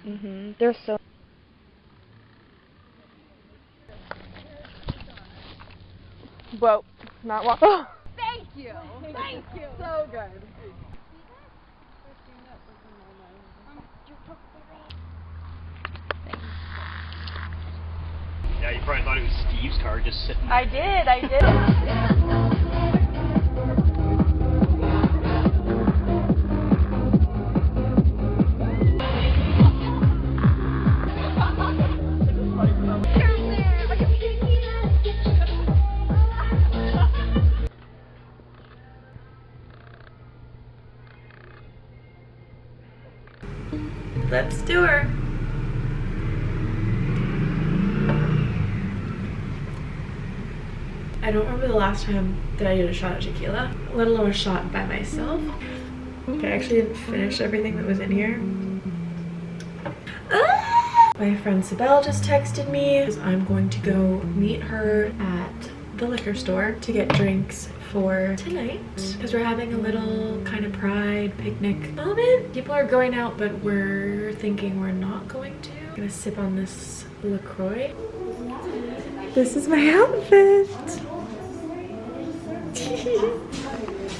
They're so... Whoa, not walk. Oh. Thank you. Thank you. So good. Yeah, you probably thought it was Steve's car just sitting there. I did. Let's do her. I don't remember the last time that I did a shot of tequila, let alone a shot by myself. I actually didn't finish everything that was in here. My friend Sibel just texted me because I'm going to go meet her at the liquor store to get drinks for tonight because we're having a little kind of pride picnic moment. People are going out, but we're thinking we're not going to. I'm gonna sip on this LaCroix. This is my outfit.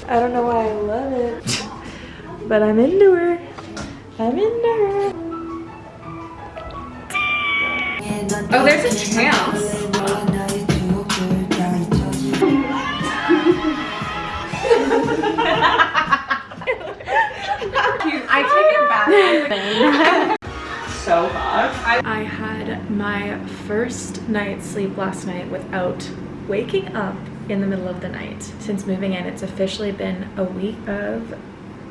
I don't know why I love it, but I'm into her. I'm into her. Oh, there's a chance. I take it back. So hot. I had my first night's sleep last night without waking up in the middle of the night. Since moving in, it's officially been a week of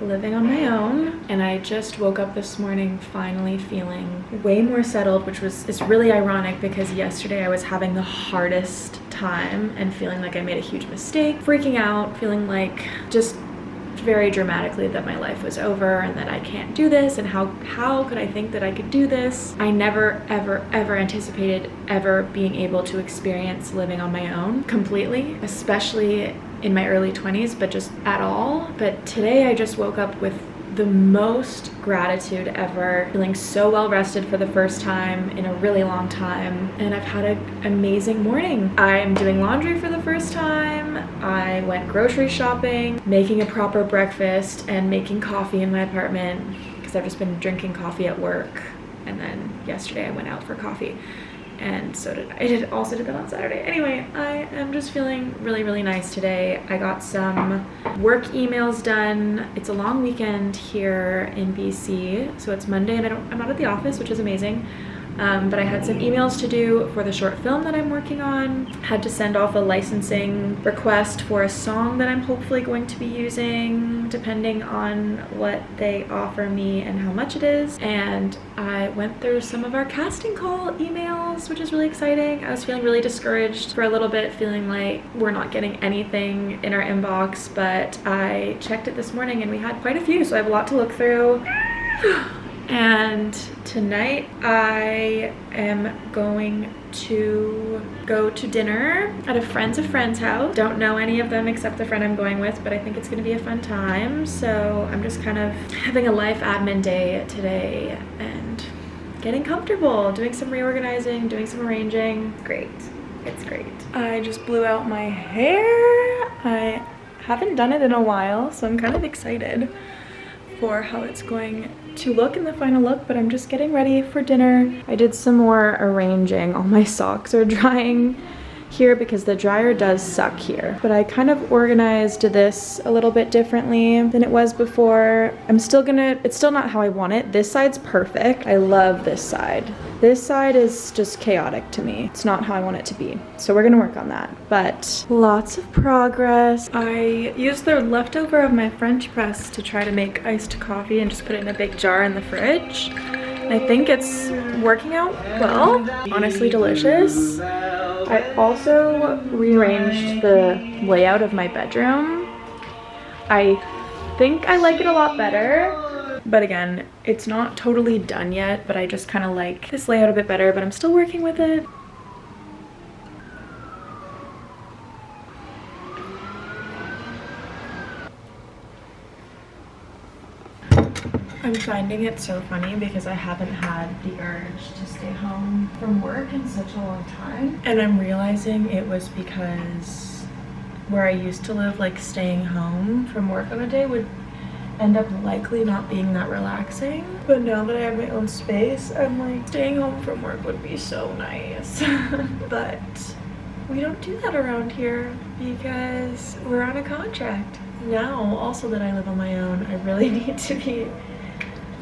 living on my own, and I just woke up this morning finally feeling way more settled, which is really ironic because yesterday I was having the hardest time and feeling like I made a huge mistake, freaking out, feeling like just very dramatically that my life was over and that I can't do this, and how could I think that I could do this? I never ever anticipated ever being able to experience living on my own completely, especially in my early 20s, but just at all. But today I just woke up with the most gratitude ever, feeling so well rested for the first time in a really long time, and I've had an amazing morning. I'm doing laundry for the first time. I went grocery shopping, making a proper breakfast, and making coffee in my apartment because I've just been drinking coffee at work, and then yesterday I went out for coffee. And so did I. Also did that on Saturday. Anyway, I am just feeling really nice today. I got some work emails done. It's a long weekend here in BC, so it's Monday and I'm not at the office, which is amazing. But I had some emails to do for the short film that I'm working on. Had to send off a licensing request for a song that I'm hopefully going to be using, depending on what they offer me and how much it is. And I went through some of our casting call emails, which is really exciting. I was feeling really discouraged for a little bit, feeling like we're not getting anything in our inbox, but I checked it this morning and we had quite a few, so I have a lot to look through. And tonight I am going to go to dinner at a friend's house. Don't know any of them except the friend I'm going with, but I think it's gonna be a fun time. So I'm just kind of having a life admin day today and getting comfortable, doing some reorganizing, doing some arranging. Great, it's great. I just blew out my hair. I haven't done it in a while, so I'm kind of excited for how it's going to look in the final look, but I'm just getting ready for dinner. I did some more arranging. All my socks are drying here because the dryer does suck here, but I kind of organized this a little bit differently than it was before. It's still not how I want it. This side's perfect. I love this side. This side is just chaotic to me. It's not how I want it to be. So we're gonna work on that, but lots of progress. I used the leftover of my French press to try to make iced coffee and just put it in a big jar in the fridge. I think it's working out well. Honestly delicious. I also rearranged the layout of my bedroom. I think I like it a lot better, but again, it's not totally done yet, but I just kind of like this layout a bit better, but I'm still working with it. I'm finding it so funny because I haven't had the urge to stay home from work in such a long time. And I'm realizing it was because where I used to live, like staying home from work on a day would end up likely not being that relaxing. But now that I have my own space, I'm like, staying home from work would be so nice. But we don't do that around here because we're on a contract. Now, also that I live on my own, I really need to be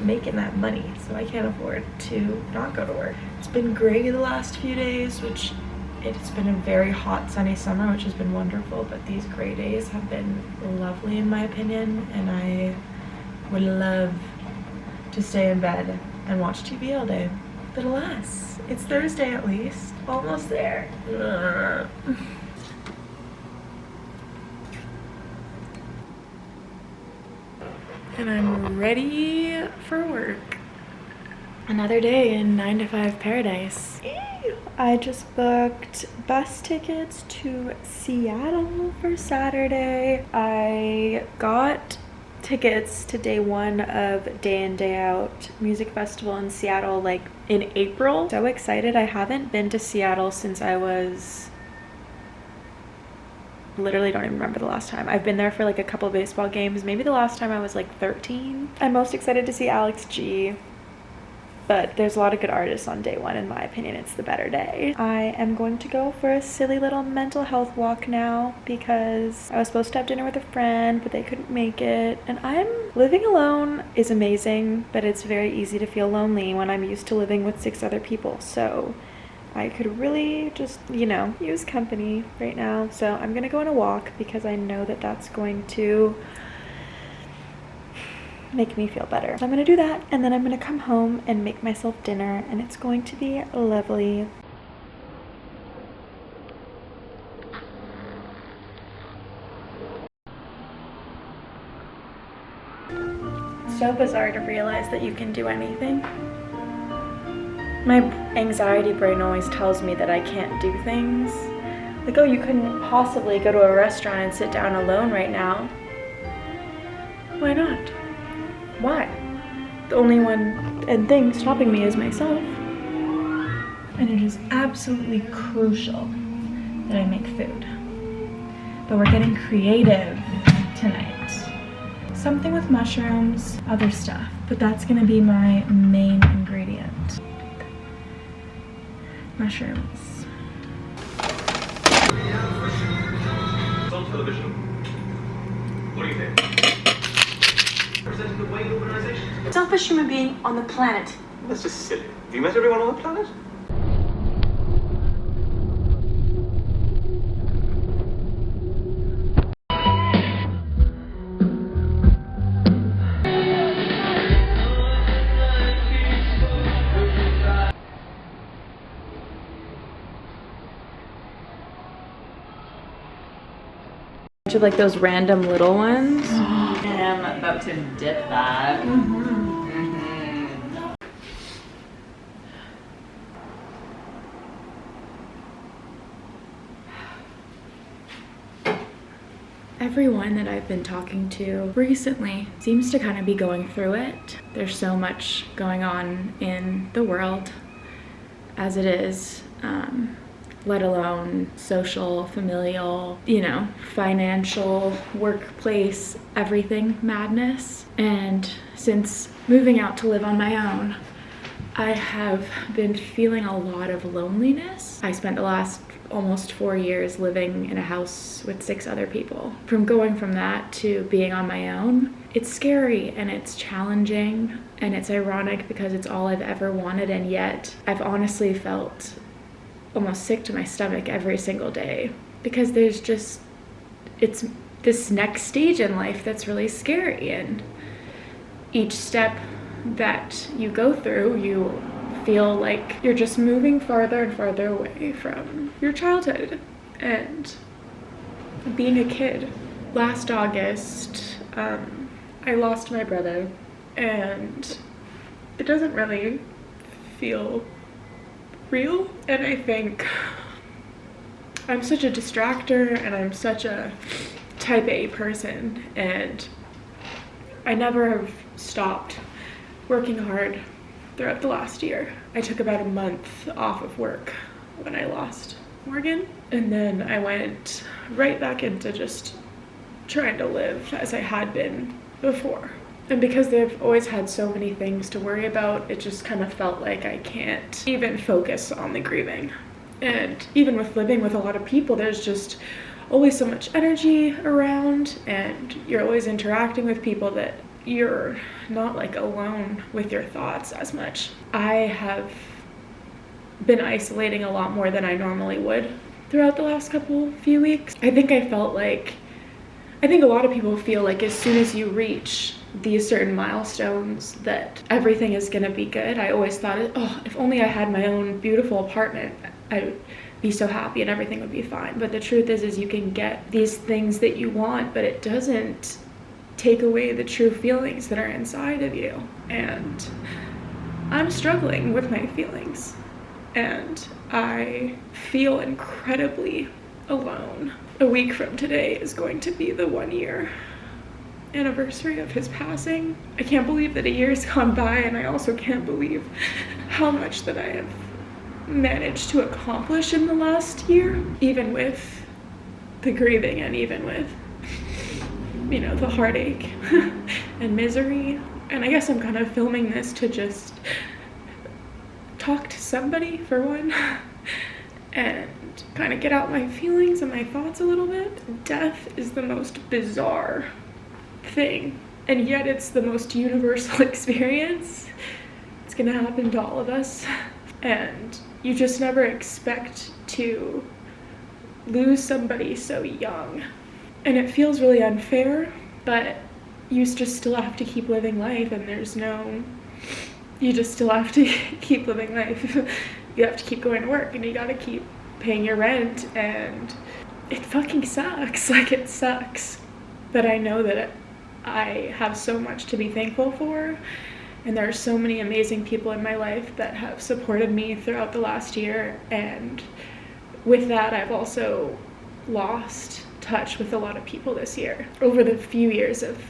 making that money, so I can't afford to not go to work. It's been gray the last few days, which it's been a very hot sunny summer, which has been wonderful, but these gray days have been lovely in my opinion, and I would love to stay in bed and watch TV all day. But alas, it's Thursday at least. Almost there. And I'm ready for work. Another day in 9 to 5 paradise. I just booked bus tickets to Seattle for Saturday. I got tickets to day 1 of Day In Day Out music festival in Seattle like in April. So excited. I haven't been to Seattle since I was literally don't even remember the last time. I've been there for like a couple of baseball games. Maybe the last time I was like 13. I'm most excited to see Alex G. But there's a lot of good artists on day 1. In my opinion, it's the better day. I am going to go for a silly little mental health walk now because I was supposed to have dinner with a friend, but they couldn't make it. And living alone is amazing, but it's very easy to feel lonely when I'm used to living with 6 other people. So I could really just, you know, use company right now. So I'm gonna go on a walk because I know that that's going to make me feel better. So I'm gonna do that, and then I'm gonna come home and make myself dinner, and it's going to be lovely. It's so bizarre to realize that you can do anything. My anxiety brain always tells me that I can't do things. Like, oh, you couldn't possibly go to a restaurant and sit down alone right now. Why not? Why? The only one and thing stopping me is myself. And it is absolutely crucial that I make food. But we're getting creative tonight. Something with mushrooms, other stuff, but that's gonna be my main ingredient. Mushrooms. It's on television. What do you think? Representing the Wayne organization? Selfish human being on the planet. That's just silly. Have you met everyone on the planet? Of like those random little ones. I'm about to dip that. Everyone that I've been talking to recently seems to kind of be going through it. There's so much going on in the world as it is, let alone social, familial, you know, financial, workplace, everything madness. And since moving out to live on my own, I have been feeling a lot of loneliness. I spent the last almost 4 years living in a house with 6 other people. From going from that to being on my own, it's scary and it's challenging, and it's ironic because it's all I've ever wanted, and yet I've honestly felt almost sick to my stomach every single day because there's just, it's this next stage in life that's really scary, and each step that you go through, you feel like you're just moving farther and farther away from your childhood and being a kid. Last August, I lost my brother, and it doesn't really feel real. And I think I'm such a distractor, and I'm such a type A person, and I never have stopped working hard throughout the last year. I took about a month off of work when I lost Morgan, and then I went right back into just trying to live as I had been before. And because they've always had so many things to worry about, it just kind of felt like I can't even focus on the grieving. And even with living with a lot of people, there's just always so much energy around, and you're always interacting with people that you're not like alone with your thoughts as much. I have been isolating a lot more than I normally would throughout the last few weeks. I think a lot of people feel like as soon as you reach these certain milestones that everything is gonna be good. I always thought, oh, if only I had my own beautiful apartment, I would be so happy and everything would be fine. But the truth is you can get these things that you want, but it doesn't take away the true feelings that are inside of you. And I'm struggling with my feelings, and I feel incredibly alone. A week from today is going to be the 1-year anniversary of his passing. I can't believe that a year's gone by, and I also can't believe how much that I have managed to accomplish in the last year, even with the grieving and even with, you know, the heartache and misery. And I guess I'm kind of filming this to just talk to somebody for one and kind of get out my feelings and my thoughts a little bit. Death is the most bizarre thing, and yet it's the most universal experience. It's gonna happen to all of us, and you just never expect to lose somebody so young. And it feels really unfair, but you just still have to keep living life, and you just still have to keep living life. You have to keep going to work, and you gotta keep paying your rent, and it fucking sucks. Like, it sucks. But I know that I have so much to be thankful for, and there are so many amazing people in my life that have supported me throughout the last year. And with that, I've also lost touch with a lot of people this year, over the few years of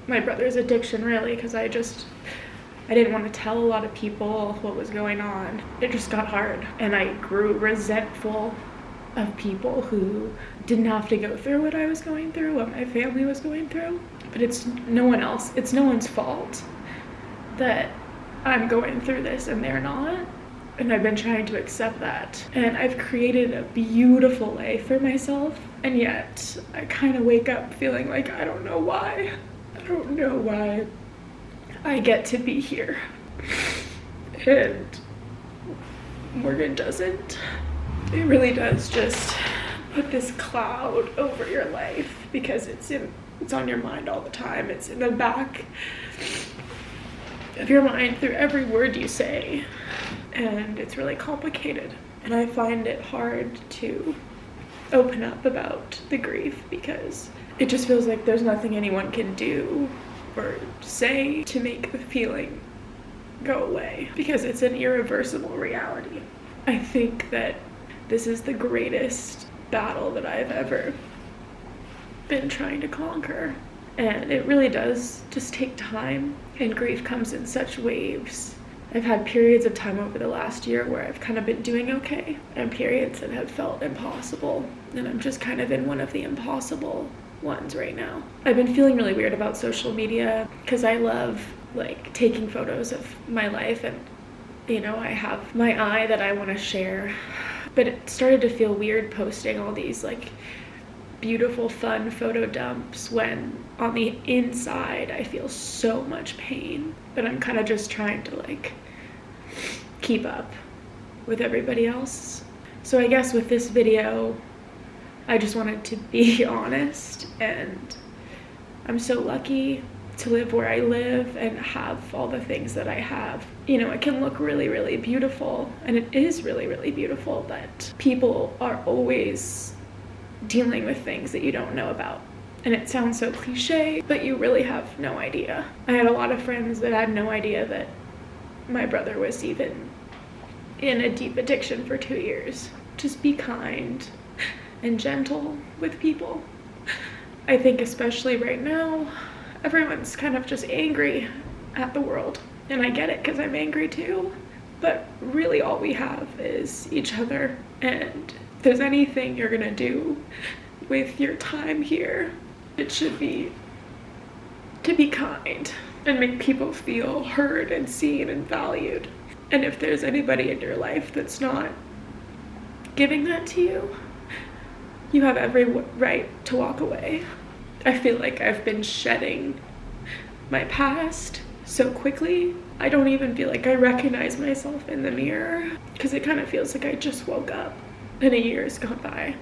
my brother's addiction, really, because I didn't want to tell a lot of people what was going on. It just got hard, and I grew resentful of people who didn't have to go through what I was going through, what my family was going through. But it's no one's fault that I'm going through this and they're not. And I've been trying to accept that. And I've created a beautiful life for myself, and yet I kind of wake up feeling like I don't know why. I don't know why I get to be here. And Morgan doesn't. It really does just put this cloud over your life, because it's on your mind all the time. It's in the back of your mind through every word you say, and it's really complicated. And I find it hard to open up about the grief, because it just feels like there's nothing anyone can do or say to make the feeling go away, because it's an irreversible reality. I think that this is the greatest battle that I've ever been trying to conquer. And it really does just take time, and grief comes in such waves. I've had periods of time over the last year where I've kind of been doing okay, and periods that have felt impossible. And I'm just kind of in one of the impossible ones right now. I've been feeling really weird about social media, because I love like taking photos of my life, and you know, I have my eye that I want to share. But it started to feel weird posting all these like beautiful, fun photo dumps when on the inside I feel so much pain. But I'm kind of just trying to like keep up with everybody else. So I guess with this video, I just wanted to be honest, and I'm so lucky to live where I live and have all the things that I have. You know, it can look really, really beautiful, and it is really, really beautiful, but people are always dealing with things that you don't know about. And it sounds so cliche, but you really have no idea. I had a lot of friends that had no idea that my brother was even in a deep addiction for 2 years. Just be kind and gentle with people. I think especially right now, everyone's kind of just angry at the world. And I get it because I'm angry too. But really all we have is each other. And if there's anything you're gonna do with your time here, it should be to be kind and make people feel heard and seen and valued. And if there's anybody in your life that's not giving that to you, you have every right to walk away. I feel like I've been shedding my past so quickly. I don't even feel like I recognize myself in the mirror because it kind of feels like I just woke up and a year's gone by.